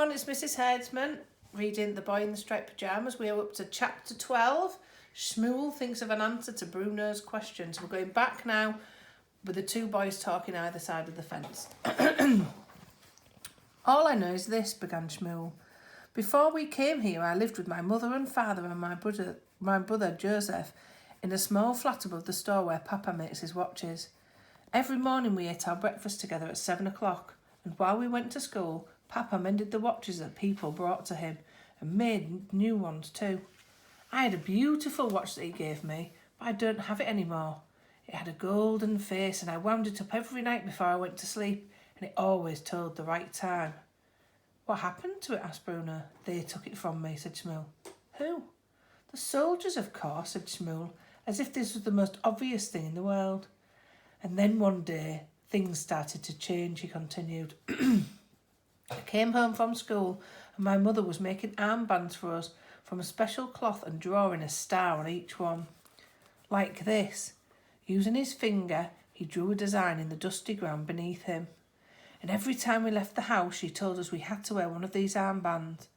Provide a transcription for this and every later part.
everyone, it's Mrs. Herdsman reading The Boy in the Striped Pyjamas. We are up to chapter 12. Shmuel thinks of an answer to Bruno's question. So we're going back now with the two boys talking either side of the fence. All I know is this, began Shmuel. Before we came here, I lived with my mother and father and my brother Joseph in a small flat above the store where Papa makes his watches. Every morning we ate our breakfast together at 7 o'clock, and while we went to school, Papa mended the watches that people brought to him and made new ones too. I had a beautiful watch that he gave me, but I don't have it anymore. It had a golden face and I wound it up every night before I went to sleep, and it always told the right time. What happened to it? Asked Bruno. They took it from me, said Shmuel. Who? The soldiers, of course, said Shmuel, as if this was the most obvious thing in the world. And then one day, things started to change, he continued. I came home from school and my mother was making armbands for us from a special cloth and drawing a star on each one. Like this. Using his finger, he drew a design in the dusty ground beneath him. And every time we left the house, she told us we had to wear one of these armbands.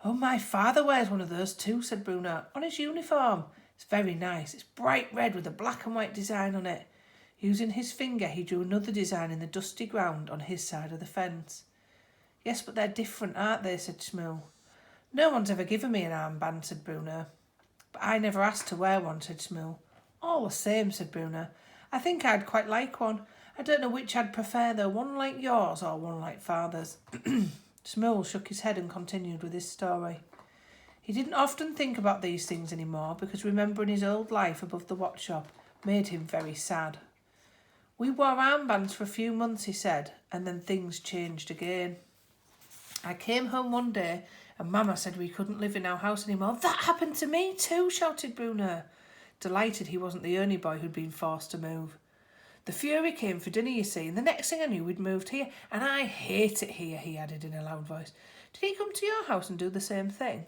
Oh, my father wears one of those too, said Bruno, on his uniform. It's very nice. It's bright red with a black and white design on it. Using his finger, he drew another design in the dusty ground on his side of the fence. Yes, but they're different, aren't they, said Shmuel. No one's ever given me an armband, said Bruno. But I never asked to wear one, said Shmuel. All the same, said Bruno. I think I'd quite like one. I don't know which I'd prefer, though, one like yours or one like father's. Shmuel shook his head and continued with his story. He didn't often think about these things anymore because remembering his old life above the watch shop made him very sad. We wore armbands for a few months, he said, and then things changed again. I came home one day and Mama said we couldn't live in our house anymore. That happened to me too, shouted Bruno, delighted he wasn't the only boy who'd been forced to move. The fury came for dinner, you see, and the next thing I knew we'd moved here, and I hate it here, he added in a loud voice. Did he come to your house and do the same thing?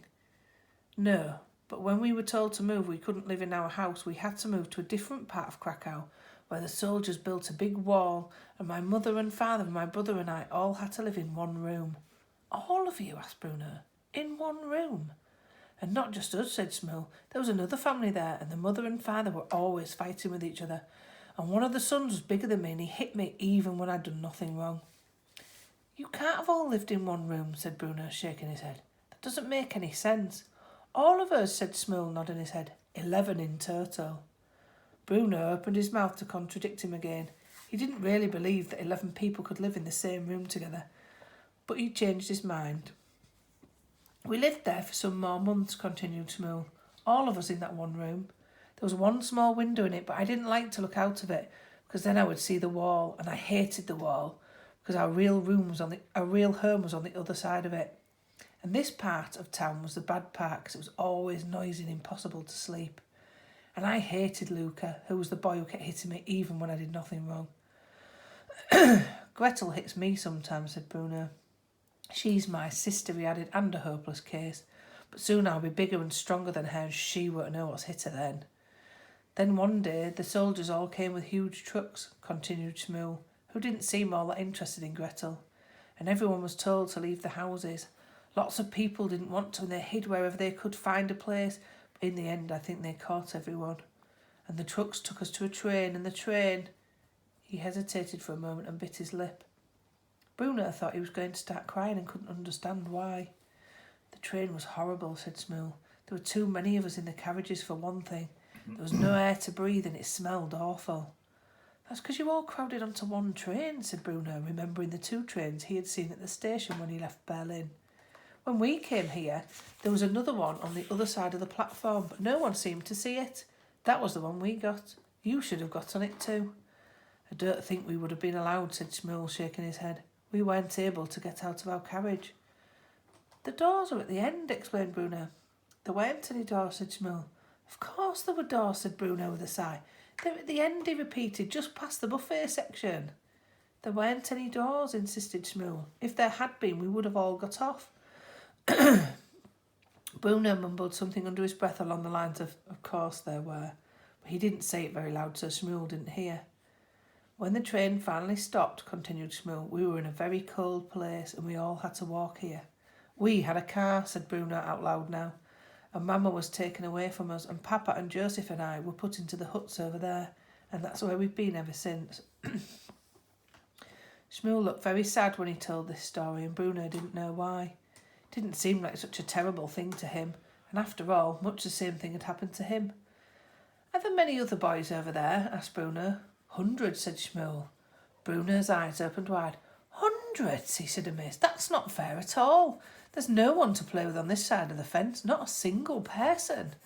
No, but when we were told to move, we couldn't live in our house. We had to move to a different part of Krakow, where the soldiers built a big wall, and my mother and father and my brother and I all had to live in one room. All of you? Asked Bruno. In one room? And not just us, said Shmuel. There was another family there, and the mother and father were always fighting with each other. And one of the sons was bigger than me, and he hit me even when I'd done nothing wrong. You can't have all lived in one room, said Bruno, shaking his head. That doesn't make any sense. All of us, said Shmuel, nodding his head. 11 in total. Bruno opened his mouth to contradict him again. He didn't really believe that 11 people could live in the same room together. But he changed his mind. We lived there for some more months, continued Shmuel. All of us in that one room. There was one small window in it, but I didn't like to look out of it, because then I would see the wall, and I hated the wall, because our real home was on the other side of it. And this part of town was the bad part, because it was always noisy and impossible to sleep. And I hated Luca, who was the boy who kept hitting me even when I did nothing wrong. Gretel hits me sometimes, said Bruno. She's my sister, he added, and a hopeless case. But soon I'll be bigger and stronger than her, and she won't know what's hit her then. Then one day the soldiers all came with huge trucks, continued Shmuel, who didn't seem all that interested in Gretel. And everyone was told to leave the houses. Lots of people didn't want to, and they hid wherever they could find a place. But in the end, I think they caught everyone. And the trucks took us to a train, and the train... He hesitated for a moment and bit his lip. Bruno thought he was going to start crying and couldn't understand why. The train was horrible, said Shmuel. There were too many of us in the carriages for one thing. There was no air to breathe and it smelled awful. That's because you all crowded onto one train, said Bruno, remembering the two trains he had seen at the station when he left Berlin. When we came here, there was another one on the other side of the platform, but no one seemed to see it. That was the one we got. You should have got on it too. I don't think we would have been allowed, said Shmuel, shaking his head. We weren't able to get out of our carriage. The doors are at the end, explained Bruno. There weren't any doors, said Shmuel. Of course there were doors, said Bruno with a sigh. They're at the end, he repeated, just past the buffet section. There weren't any doors, insisted Shmuel. If there had been, we would have all got off. Bruno mumbled something under his breath along the lines of course there were. But he didn't say it very loud, so Shmuel didn't hear. When the train finally stopped, continued Shmuel, we were in a very cold place and we all had to walk here. We had a car, said Bruno out loud now, and Mama was taken away from us, and Papa and Joseph and I were put into the huts over there, and that's where we've been ever since. Shmuel looked very sad when he told this story, and Bruno didn't know why. It didn't seem like such a terrible thing to him, and after all, much the same thing had happened to him. Are there many other boys over there? Asked Bruno. 100, said Shmuel. Bruno's eyes opened wide. 100, he said amazed. That's not fair at all. There's no one to play with on this side of the fence, not a single person.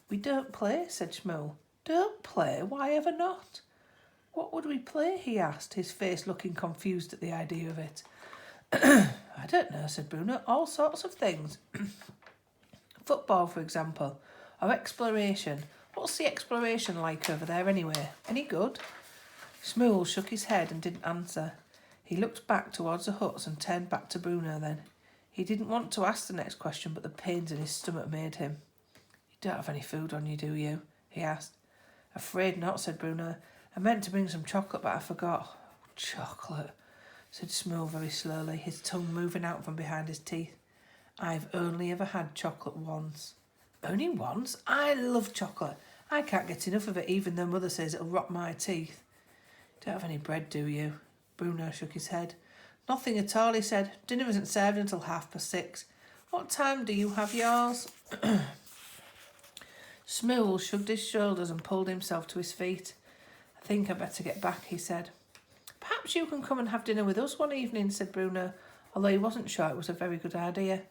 We don't play, said Shmuel. Don't play? Why ever not? What would we play? He asked, his face looking confused at the idea of it. I don't know, said Bruno. All sorts of things. Football, for example, or exploration. What's the exploration like over there anyway? Any good? Shmuel shook his head and didn't answer. He looked back towards the huts and turned back to Bruno then. He didn't want to ask the next question, but the pains in his stomach made him. You don't have any food on you, do you? He asked. Afraid not, said Bruno. I meant to bring some chocolate, but I forgot. Chocolate, said Shmuel very slowly, his tongue moving out from behind his teeth. I've only ever had chocolate once. Only once? I love chocolate. I can't get enough of it, even though Mother says it'll rot my teeth. Don't have any bread, do you? Bruno shook his head. Nothing at all, he said. Dinner isn't served until 6:30. What time do you have yours? Shmuel shrugged his shoulders and pulled himself to his feet. I think I'd better get back, he said. Perhaps you can come and have dinner with us one evening, said Bruno, although he wasn't sure it was a very good idea.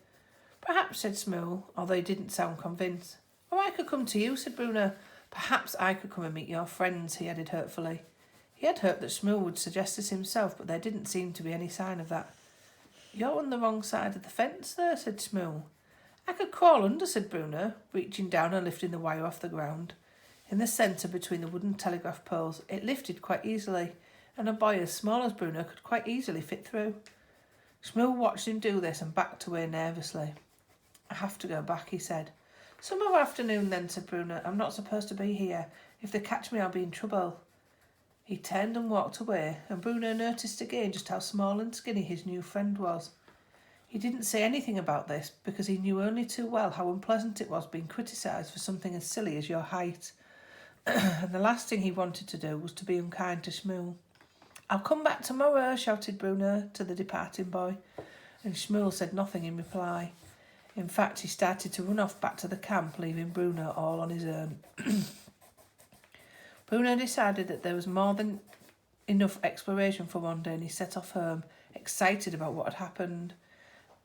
Perhaps, said Shmuel, although he didn't sound convinced. Or I could come to you, said Bruno. Perhaps I could come and meet your friends, he added hurtfully. He had hoped that Shmuel would suggest this himself, but there didn't seem to be any sign of that. You're on the wrong side of the fence there, said Shmuel. I could crawl under, said Bruno, reaching down and lifting the wire off the ground. In the centre, between the wooden telegraph poles, it lifted quite easily, and a boy as small as Bruno could quite easily fit through. Shmuel watched him do this and backed away nervously. I have to go back, he said. Some other afternoon then, said Bruno. I'm not supposed to be here. If they catch me, I'll be in trouble. He turned and walked away, and Bruno noticed again just how small and skinny his new friend was. He didn't say anything about this, because he knew only too well how unpleasant it was being criticised for something as silly as your height. And the last thing he wanted to do was to be unkind to Shmuel. I'll come back tomorrow, shouted Bruno to the departing boy, and Shmuel said nothing in reply. In fact, he started to run off back to the camp, leaving Bruno all on his own. Bruno decided that there was more than enough exploration for one day, and he set off home, excited about what had happened,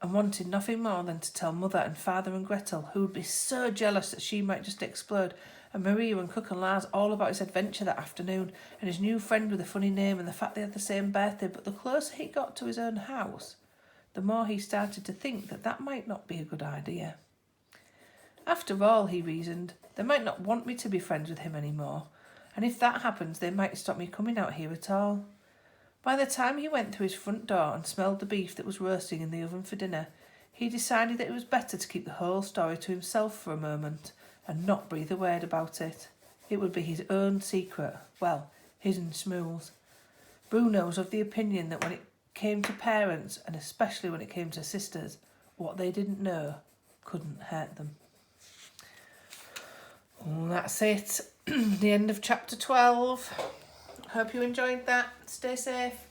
and wanted nothing more than to tell Mother and Father and Gretel, who would be so jealous that she might just explode, and Maria and Cook and Lars all about his adventure that afternoon, and his new friend with a funny name, and the fact they had the same birthday. But the closer he got to his own house, the more he started to think that that might not be a good idea. After all, he reasoned, they might not want me to be friends with him anymore, and if that happens, they might stop me coming out here at all. By the time he went through his front door and smelled the beef that was roasting in the oven for dinner, he decided that it was better to keep the whole story to himself for a moment and not breathe a word about it. It would be his own secret, well, his and Shmuel's. Bruno was of the opinion that when it came to parents, and especially when it came to sisters, what they didn't know couldn't hurt them. Well, that's it. The end of chapter 12. Hope you enjoyed that. Stay safe.